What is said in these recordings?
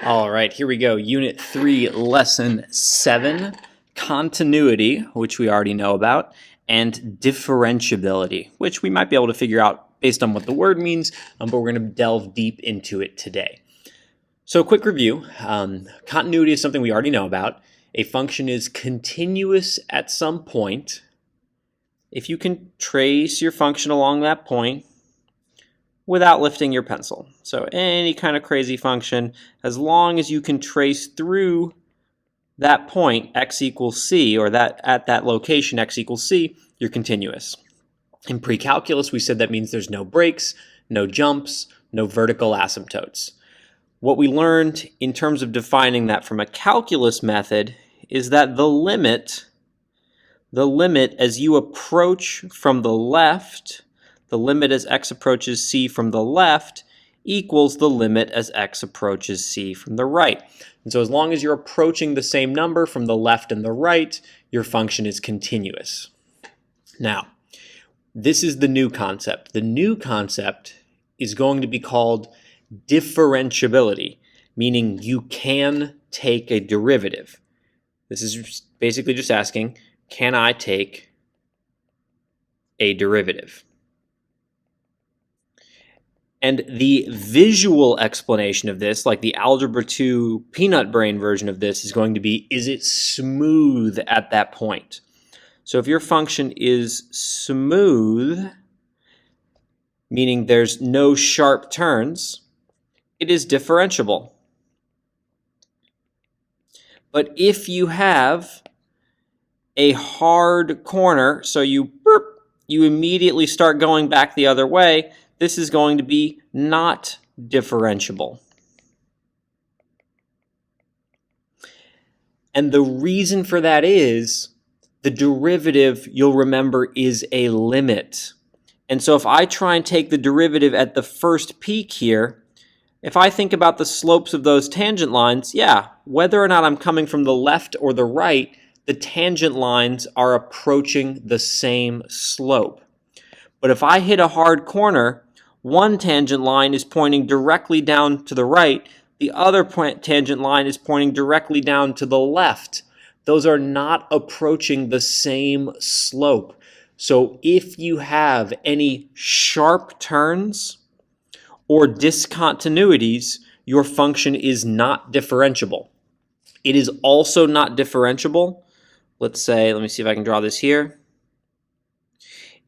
All right, here we go. Unit 3, Lesson 7, Continuity, which we already know about, and Differentiability, which we might be able to figure out based on what the word means, but we're going to delve deep into it today. So a quick review. Continuity is something we already know about. A function is continuous at some point. If you can trace your function along that point, without lifting your pencil. So any kind of crazy function, as long as you can trace through that point, x equals c, or that at that location, x equals c, you're continuous. In pre-calculus, we said that means there's no breaks, no jumps, no vertical asymptotes. What we learned in terms of defining that from a calculus method is that the limit as you approach from the left, the limit as x approaches c from the left equals the limit as x approaches c from the right. And so as long as you're approaching the same number from the left and the right, your function is continuous. Now, this is the new concept. The new concept is going to be called differentiability, meaning you can take a derivative. This is basically just asking, can I take a derivative? And the visual explanation of this, like the Algebra 2 peanut brain version of this, is going to be, is it smooth at that point? So if your function is smooth, meaning there's no sharp turns, it is differentiable. But if you have a hard corner, so you immediately start going back the other way, this is going to be not differentiable. And the reason for that is the derivative, you'll remember, is a limit. And so if I try and take the derivative at the first peak here, if I think about the slopes of those tangent lines, yeah, whether or not I'm coming from the left or the right, the tangent lines are approaching the same slope. But if I hit a hard corner, one tangent line is pointing directly down to the right, the other tangent line is pointing directly down to the left. Those are not approaching the same slope. So if you have any sharp turns or discontinuities, your function is not differentiable. It is also not differentiable. Let me see if I can draw this here.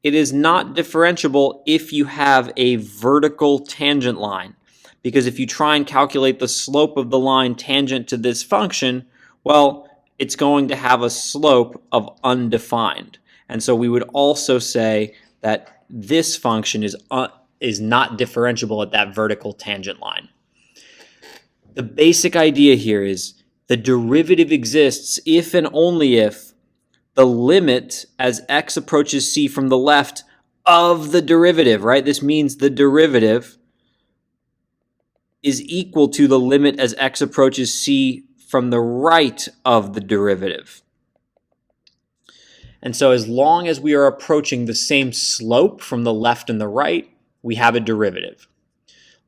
It is not differentiable if you have a vertical tangent line, because if you try and calculate the slope of the line tangent to this function, well, it's going to have a slope of undefined. And so we would also say that this function is not differentiable at that vertical tangent line. The basic idea here is the derivative exists if and only if the limit as x approaches c from the left of the derivative, right? This means the derivative is equal to the limit as x approaches c from the right of the derivative. And so as long as we are approaching the same slope from the left and the right, we have a derivative.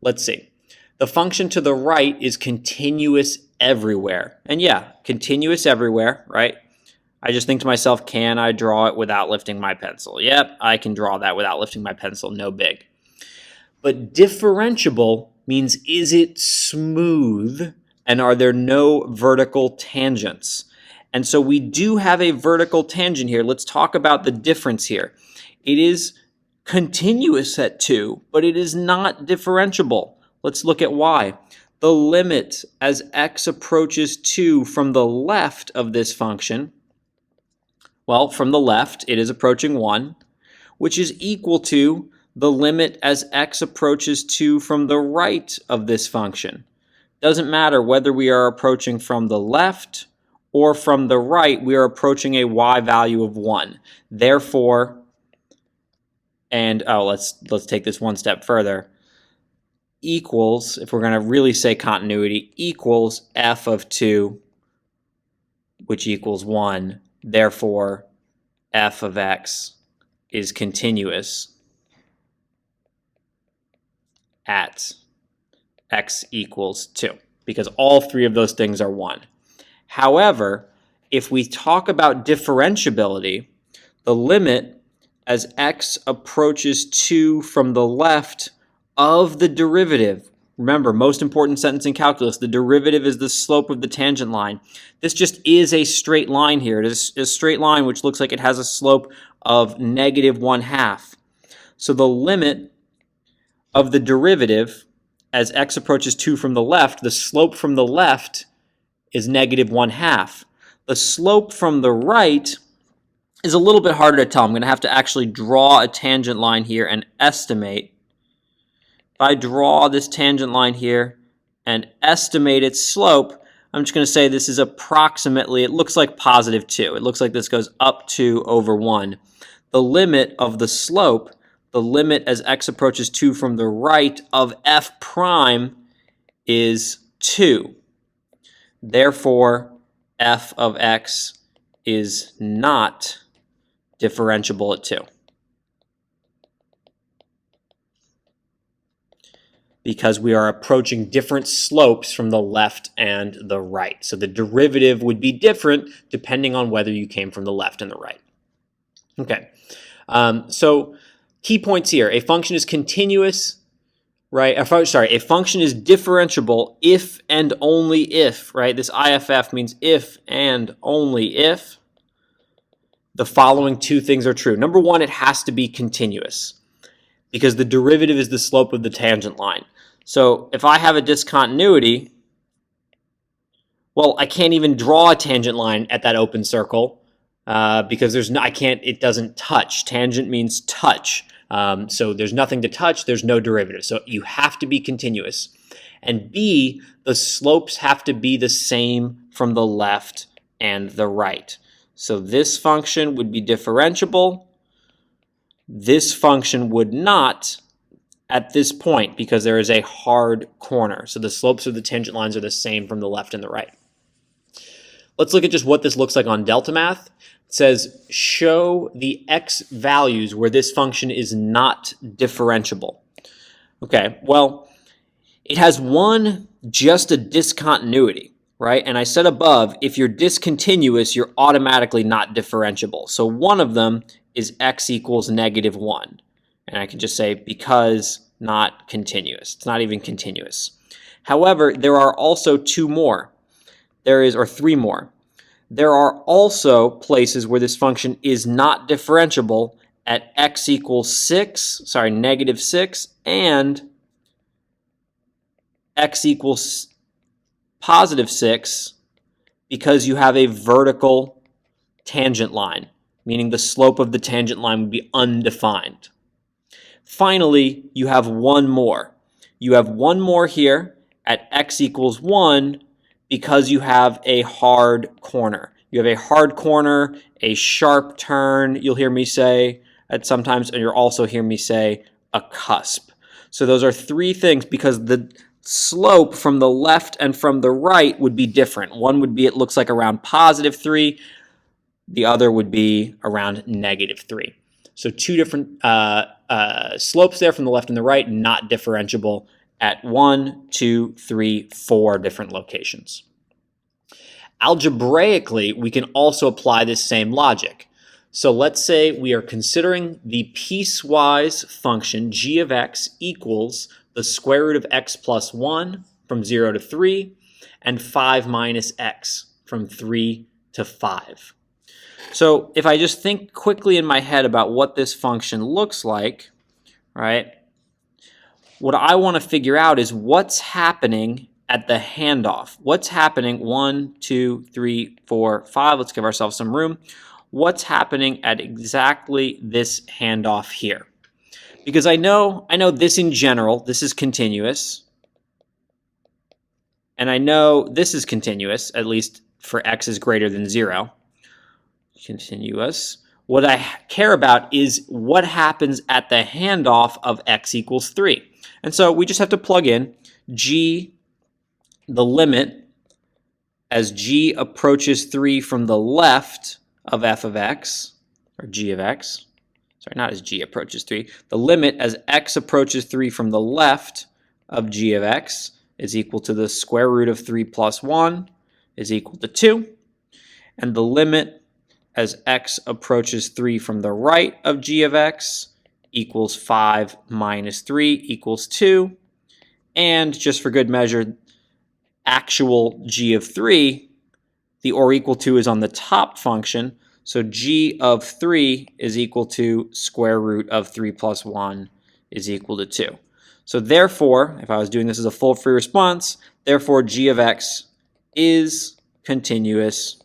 Let's see. The function to the right is continuous everywhere. And yeah, continuous everywhere, right? I just think to myself, can I draw it without lifting my pencil? Yep, I can draw that without lifting my pencil, no big. But differentiable means, is it smooth and are there no vertical tangents? And so we do have a vertical tangent here. Let's talk about the difference here. It is continuous at 2, but it is not differentiable. Let's look at why. The limit as x approaches 2 from the left of this function, well, from the left, it is approaching 1, which is equal to the limit as x approaches 2 from the right of this function. Doesn't matter whether we are approaching from the left or from the right, we are approaching a y value of 1. Therefore, let's take this one step further, equals, if we're going to really say continuity, equals f of 2, which equals 1. Therefore, f of x is continuous at x equals 2. because all three of those things are 1. However, if we talk about differentiability, the limit as x approaches 2 from the left of the derivative. Remember, most important sentence in calculus, the derivative is the slope of the tangent line. This just is a straight line here. It is a straight line which looks like it has a slope of -1/2. So the limit of the derivative as x approaches 2 from the left, the slope from the left is -1/2. The slope from the right is a little bit harder to tell. I'm going to have to actually draw a tangent line here and estimate. If I draw this tangent line here and estimate its slope, I'm just going to say this is approximately, it looks like +2. It looks like this goes up 2 over 1. The limit of the slope, the limit as x approaches 2 from the right of f prime is 2. Therefore, f of x is not differentiable at 2. Because we are approaching different slopes from the left and the right. So the derivative would be different depending on whether you came from the left and the right. Okay, so key points here. A function is continuous, right? A function is differentiable if and only if, right? This IFF means if and only if the following two things are true. Number one, it has to be continuous because the derivative is the slope of the tangent line. So if I have a discontinuity, well, I can't even draw a tangent line at that open circle because it doesn't touch. Tangent means touch. So there's nothing to touch, there's no derivative. So you have to be continuous. And B, the slopes have to be the same from the left and the right. So this function would be differentiable. This function would not at this point because there is a hard corner. So the slopes of the tangent lines are the same from the left and the right. Let's look at just what this looks like on delta math. It says show the x values where this function is not differentiable. Okay, well, it has just a discontinuity, right? And I said above, if you're discontinuous, you're automatically not differentiable. So one of them is x equals -1. And I can just say because not continuous. It's not even continuous. However, there are also three more. There are also places where this function is not differentiable at x equals -6 and x equals +6 because you have a vertical tangent line, meaning the slope of the tangent line would be undefined. Finally, you have one more. You have one more here at x equals 1 because you have a hard corner. You have a hard corner, a sharp turn, you'll hear me say at sometimes, and you'll also hear me say a cusp. So those are three things because the slope from the left and from the right would be different. One would be, it looks like around +3. The other would be around -3. So two different slopes there from the left and the right, not differentiable at 1, 2, 3, 4 different locations. Algebraically, we can also apply this same logic. So let's say we are considering the piecewise function g of x equals the square root of x plus 1 from 0 to 3 and 5 minus x from 3 to 5. So if I just think quickly in my head about what this function looks like, right, what I want to figure out is what's happening at the handoff. What's happening 1, 2, 3, 4, 5. Let's give ourselves some room. What's happening at exactly this handoff here? Because I know this in general, this is continuous. And I know this is continuous, at least for x is greater than 0. Continuous. What I care about is what happens at the handoff of x equals 3. And so we just have to plug in g, the limit, as g approaches 3 from the left of f of x, or g of x. Sorry, not as g approaches 3. The limit as x approaches 3 from the left of g of x is equal to the square root of 3 plus 1 is equal to 2. And the limit as x approaches 3 from the right of g of x equals 5 minus 3 equals 2. And just for good measure, actual g of 3, the or equal to is on the top function. So g of 3 is equal to square root of 3 plus 1 is equal to 2. So therefore, if I was doing this as a full free response, therefore g of x is continuous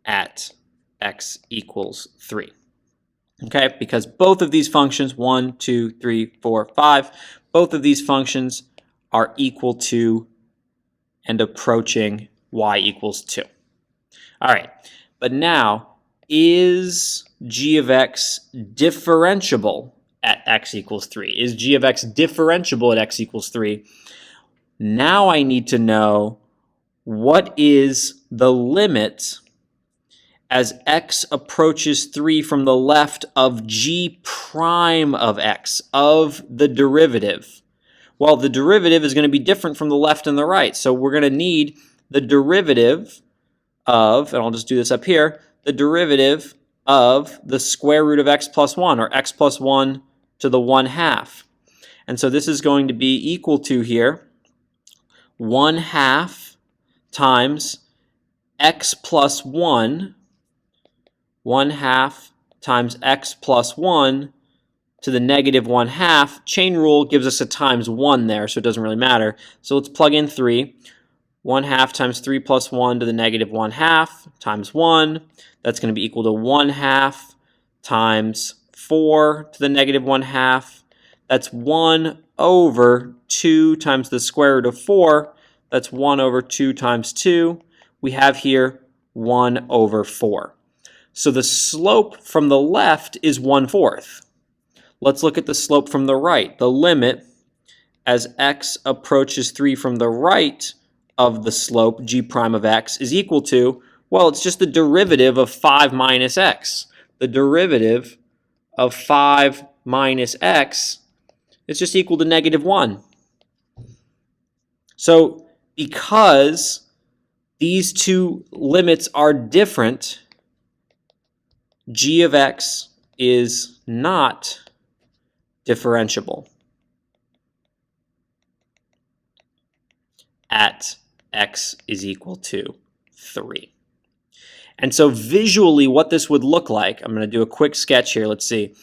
at x equals 3. Okay, because both of these functions, 1, 2, 3, 4, 5, both of these functions are equal to and approaching y equals 2. All right, but now, is g of x differentiable at x equals 3? Is g of x differentiable at x equals 3? Now I need to know what is the limit as x approaches 3 from the left of g prime of x, of the derivative. Well, the derivative is going to be different from the left and the right, so we're going to need the derivative of, and I'll just do this up here, the derivative of the square root of x plus 1, or x plus 1 to the 1/2. And so this is going to be equal to here 1/2 times x plus 1, 1/2 times x plus 1 to the negative 1/2. Chain rule gives us a times 1 there, so it doesn't really matter. So let's plug in 3. 1/2 times 3 plus 1 to the negative 1/2 times 1. That's going to be equal to 1/2 times 4 to the negative 1/2. That's 1 over 2 times the square root of 4. That's 1 over 2 times 2. We have here 1 over 4. So the slope from the left is 1/4. Let's look at the slope from the right. The limit as x approaches 3 from the right of the slope, g prime of x, is equal to, well, it's just the derivative of 5 minus x. The derivative of 5 minus x is just equal to negative 1. So because these two limits are different, g of x is not differentiable at x is equal to 3. And so visually what this would look like, I'm going to do a quick sketch here. Let's see.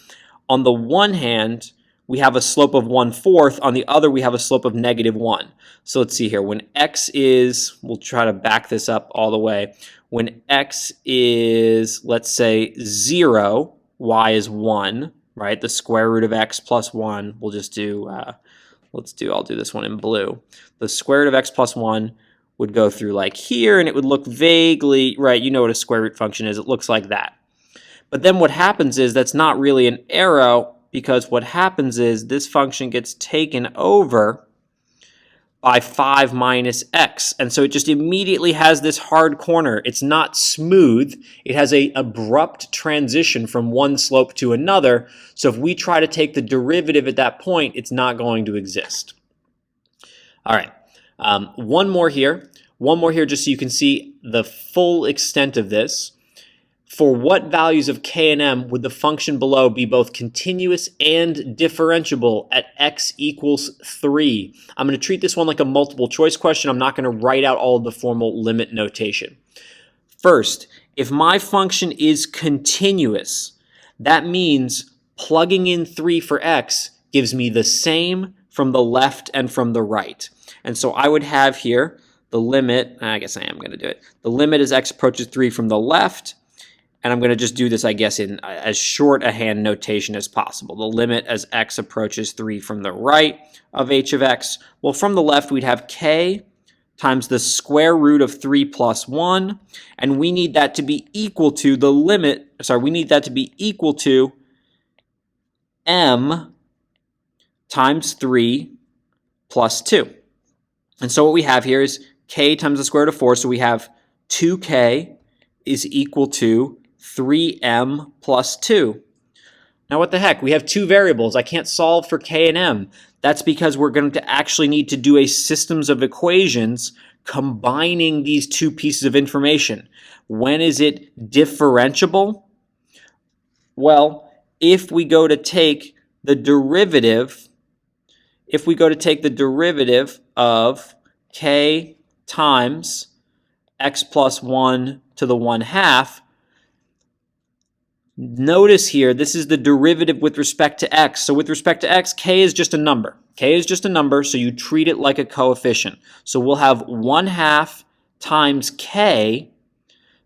On the one hand, we have a slope of 1/4. On the other, we have a slope of negative 1. So let's see here. When x is, we'll try to back this up all the way. When x is, let's say, 0, y is 1, right? The square root of x plus 1, we'll just do, I'll do this one in blue. The square root of x plus 1 would go through like here, and it would look vaguely, right, you know what a square root function is. It looks like that. But then what happens is that's not really an arrow, because what happens is this function gets taken over by 5 minus x. And so it just immediately has this hard corner. It's not smooth. It has an abrupt transition from one slope to another. So if we try to take the derivative at that point, it's not going to exist. All right, one more here just so you can see the full extent of this. For what values of k and m would the function below be both continuous and differentiable at x equals 3? I'm going to treat this one like a multiple choice question. I'm not going to write out all of the formal limit notation. First, if my function is continuous, that means plugging in 3 for x gives me the same from the left and from the right. And so I would have here the limit, I guess I am going to do it. The limit as x approaches 3 from the left. And I'm going to just do this, I guess, in as short a hand notation as possible. The limit as x approaches 3 from the right of h of x. Well, from the left, we'd have k times the square root of 3 plus 1. And we need that to be equal to the limit, we need that to be equal to m times 3 plus 2. And so what we have here is k times the square root of 4. So we have 2k is equal to 3m plus 2. Now what the heck, we have two variables. I can't solve for k and m. That's because we're going to actually need to do a systems of equations combining these two pieces of information. When is it differentiable? Well, if we go to take the derivative, of k times x plus 1 to the 1/2, notice here, this is the derivative with respect to x. So with respect to x, k is just a number. K is just a number, so you treat it like a coefficient. So we'll have 1/2 times k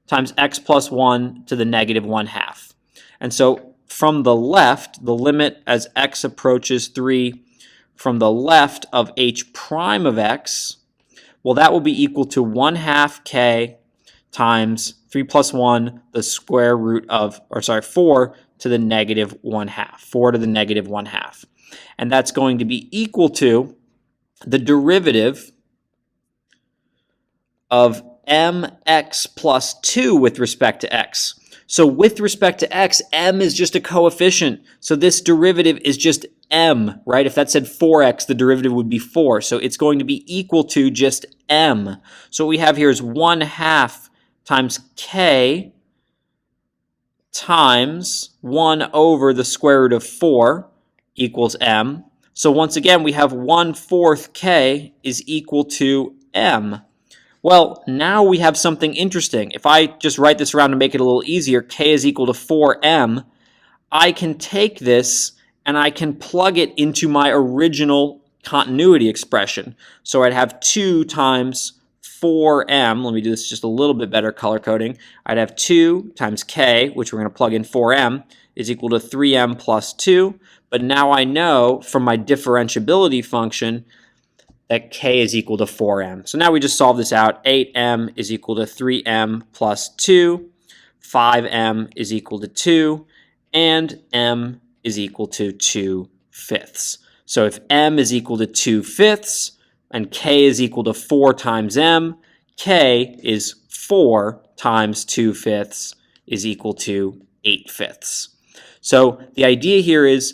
times x plus 1 to the negative 1/2. And so from the left, the limit as x approaches 3 from the left of h prime of x, well, that will be equal to 1/2 k times 3 plus 1, the square root of, 4 to the negative 1/2, 4 to the negative 1/2. And that's going to be equal to the derivative of mx plus 2 with respect to x. So with respect to x, m is just a coefficient. So this derivative is just m, right? If that said 4x, the derivative would be 4. So it's going to be equal to just m. So what we have here is 1/2 times k times 1 over the square root of 4 equals m. So once again, we have 1/4 k is equal to m. Well, now we have something interesting. If I just write this around to make it a little easier, k is equal to 4m, I can take this and I can plug it into my original continuity expression. So I'd have 2 times 4m. Let me do this just a little bit better color coding. I'd have 2 times k, which we're going to plug in 4m, is equal to 3m plus 2. But now I know from my differentiability function that k is equal to 4m. So now we just solve this out. 8m is equal to 3m plus 2. 5m is equal to 2. And m is equal to 2/5. So if m is equal to 2/5 and k is equal to 4 times m, k is 4 times 2/5 is equal to 8/5. So the idea here is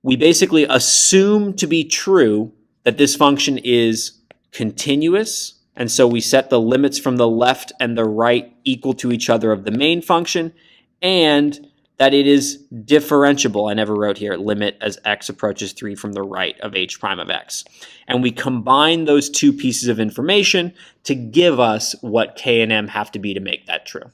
we basically assume to be true that this function is continuous, and so we set the limits from the left and the right equal to each other of the main function, and that it is differentiable. I never wrote here limit as x approaches 3 from the right of h prime of x. And we combine those two pieces of information to give us what k and m have to be to make that true.